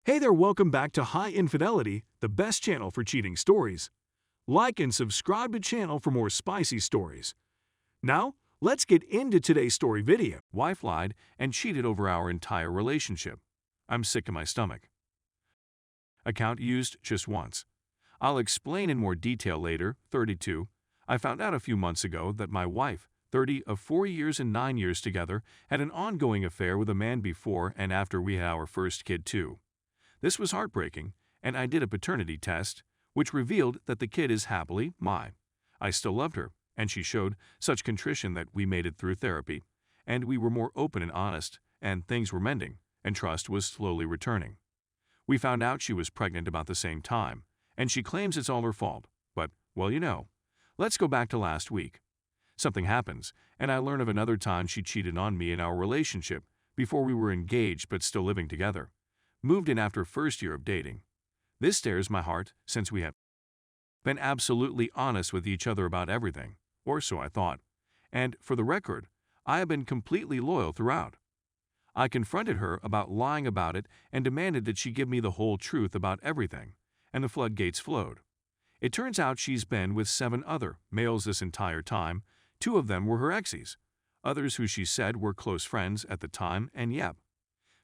Hey there, welcome back to High Infidelity, the best channel for cheating stories. Like and subscribe to channel for more spicy stories. Now, let's get into today's story video. Wife lied and cheated over our entire relationship. I'm sick to my stomach. Account used just once. I'll explain in more detail later. 32. I found out a few months ago that my wife, 30 of 4 years and 9 years together, had an ongoing affair with a man before and after we had our first kid too. This was heartbreaking, and I did a paternity test, which revealed that the kid is happily mine. I still loved her, and she showed such contrition that we made it through therapy, and we were more open and honest, and things were mending, and trust was slowly returning. We found out she was pregnant about the same time, and she claims it's all her fault, but, well, let's go back to last week. Something happens, and I learn of another time she cheated on me in our relationship before we were engaged but still living together. Moved in after first year of dating. This stirs my heart since we have been absolutely honest with each other about everything, or so I thought. And, for the record, I have been completely loyal throughout. I confronted her about lying about it and demanded that she give me the whole truth about everything, and the floodgates flowed. It turns out she's been with 7 other males this entire time. 2 of them were her exes, others who she said were close friends at the time, and yep.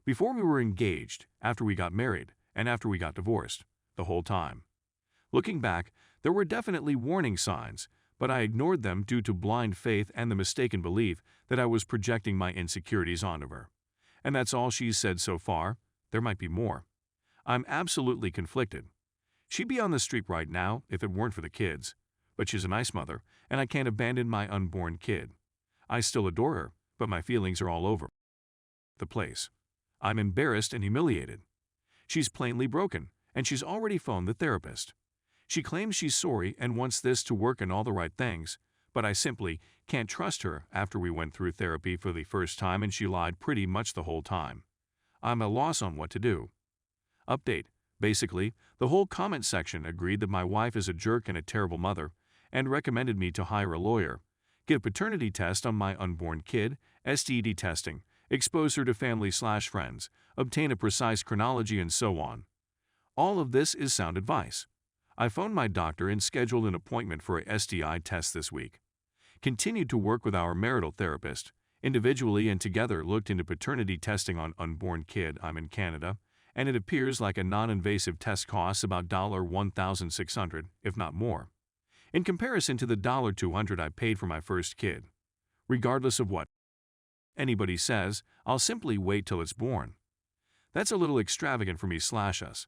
Before we were engaged, after we got married, and after we got divorced, the whole time. Looking back, there were definitely warning signs, but I ignored them due to blind faith and the mistaken belief that I was projecting my insecurities onto her. And that's all she's said so far. There might be more. I'm absolutely conflicted. She'd be on the street right now if it weren't for the kids, but she's a nice mother, and I can't abandon my unborn kid. I still adore her, but my feelings are all over the place. I'm embarrassed and humiliated. She's plainly broken, and she's already phoned the therapist. She claims she's sorry and wants this to work and all the right things, but I simply can't trust her after we went through therapy for the first time and she lied pretty much the whole time. I'm at a loss on what to do. Update. Basically, the whole comment section agreed that my wife is a jerk and a terrible mother, and recommended me to hire a lawyer, get a paternity test on my unborn kid, STD testing, expose her to family/friends, obtain a precise chronology, and so on. All of this is sound advice. I phoned my doctor and scheduled an appointment for a STI test this week. Continued to work with our marital therapist, individually and together looked into paternity testing on unborn kid. I'm in Canada, and it appears like a non-invasive test costs about $1,600, if not more, in comparison to the $200 I paid for my first kid. Regardless of what anybody says, I'll simply wait till it's born. That's a little extravagant for me/us.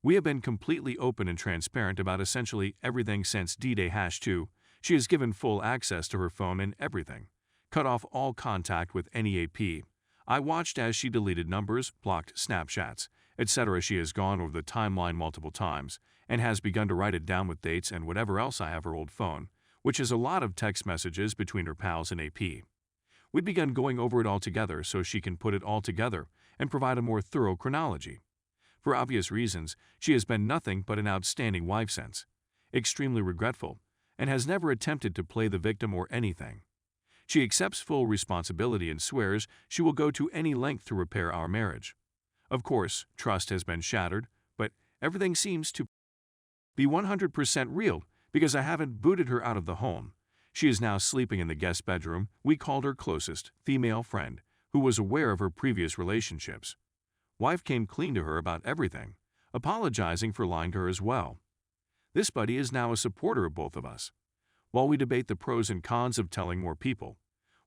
We have been completely open and transparent about essentially everything since D-Day #2. She has given full access to her phone and everything. Cut off all contact with any AP. I watched as she deleted numbers, blocked Snapchats, etc. She has gone over the timeline multiple times and has begun to write it down with dates and whatever else. I have her old phone, which is a lot of text messages between her pals and AP. We've begun going over it all together so she can put it all together and provide a more thorough chronology. For obvious reasons, she has been nothing but an outstanding wife since, extremely regretful, and has never attempted to play the victim or anything. She accepts full responsibility and swears she will go to any length to repair our marriage. Of course, trust has been shattered, but everything seems to be 100% real because I haven't booted her out of the home. She is now sleeping in the guest bedroom. We called her closest female friend, who was aware of her previous relationships. Wife came clean to her about everything, apologizing for lying to her as well. This buddy is now a supporter of both of us. While we debate the pros and cons of telling more people,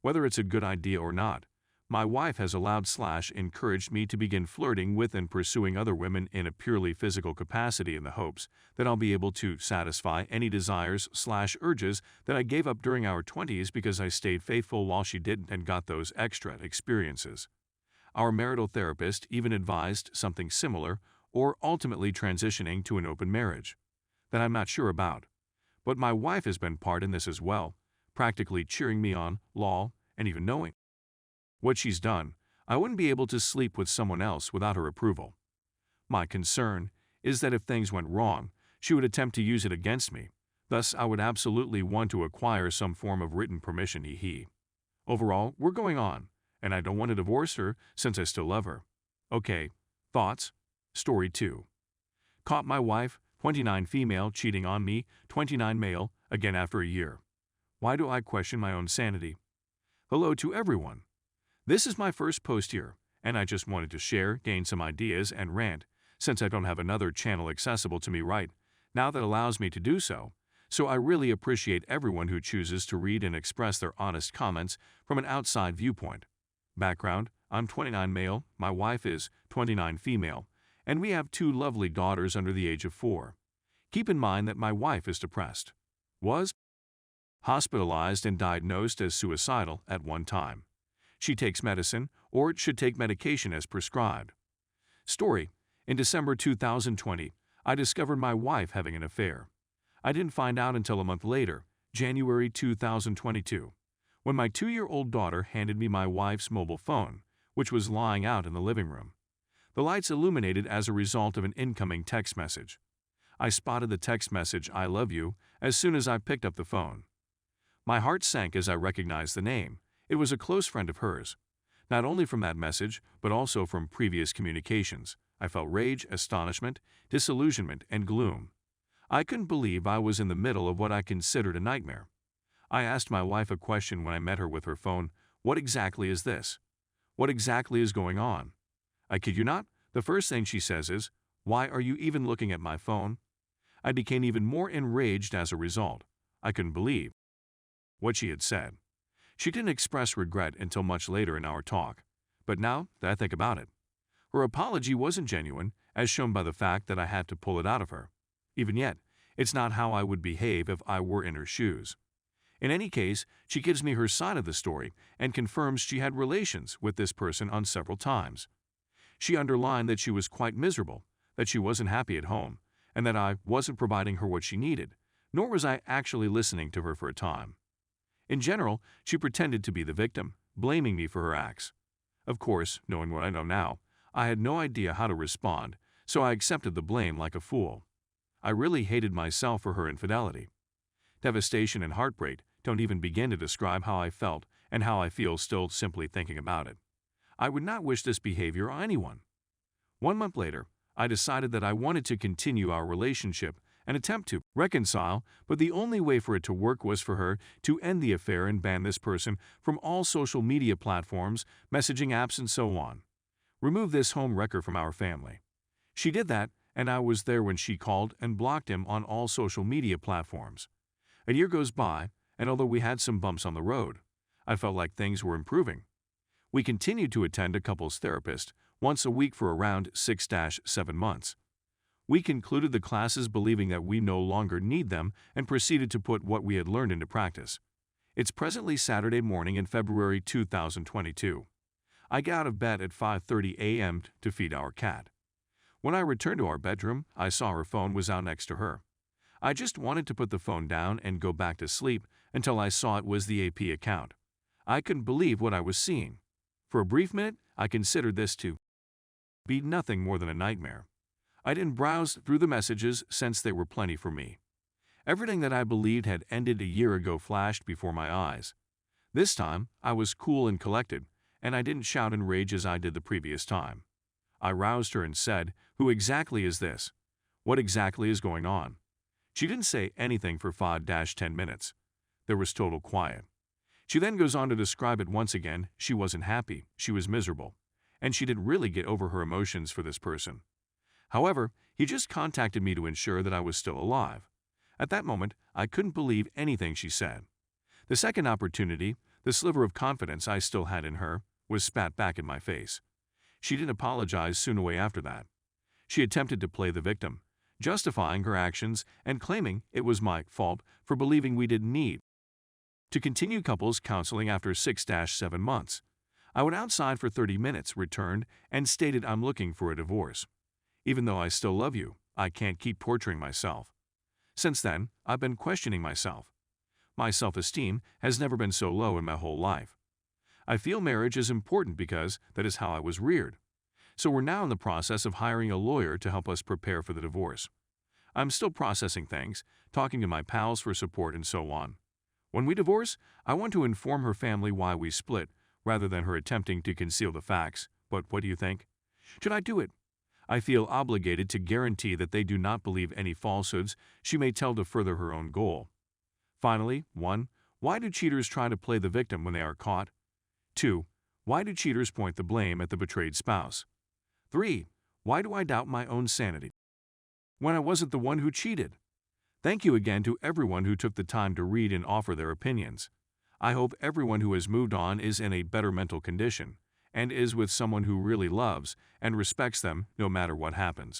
whether it's a good idea or not, my wife has allowed/encouraged me to begin flirting with and pursuing other women in a purely physical capacity in the hopes that I'll be able to satisfy any desires/urges that I gave up during our 20s because I stayed faithful while she didn't and got those extra experiences. Our marital therapist even advised something similar, or ultimately transitioning to an open marriage, that I'm not sure about. But my wife has been part in this as well, practically cheering me on, lol, and even knowing what she's done, I wouldn't be able to sleep with someone else without her approval. My concern is that if things went wrong, she would attempt to use it against me. Thus, I would absolutely want to acquire some form of written permission. Overall, we're going on, and I don't want to divorce her since I still love her. Okay, thoughts? Story 2. Caught my wife, 29 female, cheating on me, 29 male, again after a year. Why do I question my own sanity? Hello to everyone. This is my first post here, and I just wanted to share, gain some ideas, and rant, since I don't have another channel accessible to me right now that allows me to do so. So I really appreciate everyone who chooses to read and express their honest comments from an outside viewpoint. Background: I'm 29 male, my wife is 29 female, and we have 2 lovely daughters under the age of 4. Keep in mind that my wife is depressed, was hospitalized and diagnosed as suicidal at one time. She takes medicine, or should take medication as prescribed. Story: in December 2020, I discovered my wife having an affair. I didn't find out until a month later, January 2022, when my 2-year-old daughter handed me my wife's mobile phone, which was lying out in the living room. The lights illuminated as a result of an incoming text message. I spotted the text message "I love you" as soon as I picked up the phone. My heart sank as I recognized the name. It was a close friend of hers. Not only from that message, but also from previous communications, I felt rage, astonishment, disillusionment, and gloom. I couldn't believe I was in the middle of what I considered a nightmare. I asked my wife a question when I met her with her phone: "What exactly is this? What exactly is going on?" I kid you not, the first thing she says is, "Why are you even looking at my phone?" I became even more enraged as a result. I couldn't believe what she had said. She didn't express regret until much later in our talk, but now that I think about it, her apology wasn't genuine, as shown by the fact that I had to pull it out of her. Even yet, it's not how I would behave if I were in her shoes. In any case, she gives me her side of the story and confirms she had relations with this person on several times. She underlined that she was quite miserable, that she wasn't happy at home, and that I wasn't providing her what she needed, nor was I actually listening to her for a time. In general, she pretended to be the victim, blaming me for her acts. Of course, knowing what I know now, I had no idea how to respond, so I accepted the blame like a fool. I really hated myself for her infidelity. Devastation and heartbreak don't even begin to describe how I felt and how I feel still simply thinking about it. I would not wish this behavior on anyone. 1 month later, I decided that I wanted to continue our relationship and attempt to reconcile, but the only way for it to work was for her to end the affair and ban this person from all social media platforms, messaging apps, and so on. Remove this home wrecker from our family. She did that, and I was there when she called and blocked him on all social media platforms. A year goes by, and although we had some bumps on the road, I felt like things were improving. We continued to attend a couples therapist once a week for around 6-7 months. We concluded the classes believing that we no longer need them and proceeded to put what we had learned into practice. It's presently Saturday morning in February 2022. I got out of bed at 5:30 a.m. to feed our cat. When I returned to our bedroom, I saw her phone was out next to her. I just wanted to put the phone down and go back to sleep until I saw it was the AP account. I couldn't believe what I was seeing. For a brief minute, I considered this to be nothing more than a nightmare. I didn't browse through the messages since there were plenty for me. Everything that I believed had ended a year ago flashed before my eyes. This time, I was cool and collected, and I didn't shout in rage as I did the previous time. I roused her and said, "Who exactly is this? What exactly is going on?" She didn't say anything for 5-10 minutes. There was total quiet. She then goes on to describe it once again. She wasn't happy, she was miserable, and she didn't really get over her emotions for this person. However, he just contacted me to ensure that I was still alive. At that moment, I couldn't believe anything she said. The second opportunity, the sliver of confidence I still had in her, was spat back in my face. She didn't apologize soon away after that. She attempted to play the victim, justifying her actions and claiming it was my fault for believing we didn't need to continue couples counseling after 6-7 months. I went outside for 30 minutes, returned, and stated I'm looking for a divorce. Even though I still love you, I can't keep torturing myself. Since then, I've been questioning myself. My self-esteem has never been so low in my whole life. I feel marriage is important because that is how I was reared. So we're now in the process of hiring a lawyer to help us prepare for the divorce. I'm still processing things, talking to my pals for support and so on. When we divorce, I want to inform her family why we split, rather than her attempting to conceal the facts. But what do you think? Should I do it? I feel obligated to guarantee that they do not believe any falsehoods she may tell to further her own goal. Finally, 1. Why do cheaters try to play the victim when they are caught? 2. Why do cheaters point the blame at the betrayed spouse? 3. Why do I doubt my own sanity when I wasn't the one who cheated? Thank you again to everyone who took the time to read and offer their opinions. I hope everyone who has moved on is in a better mental condition and is with someone who really loves and respects them no matter what happens.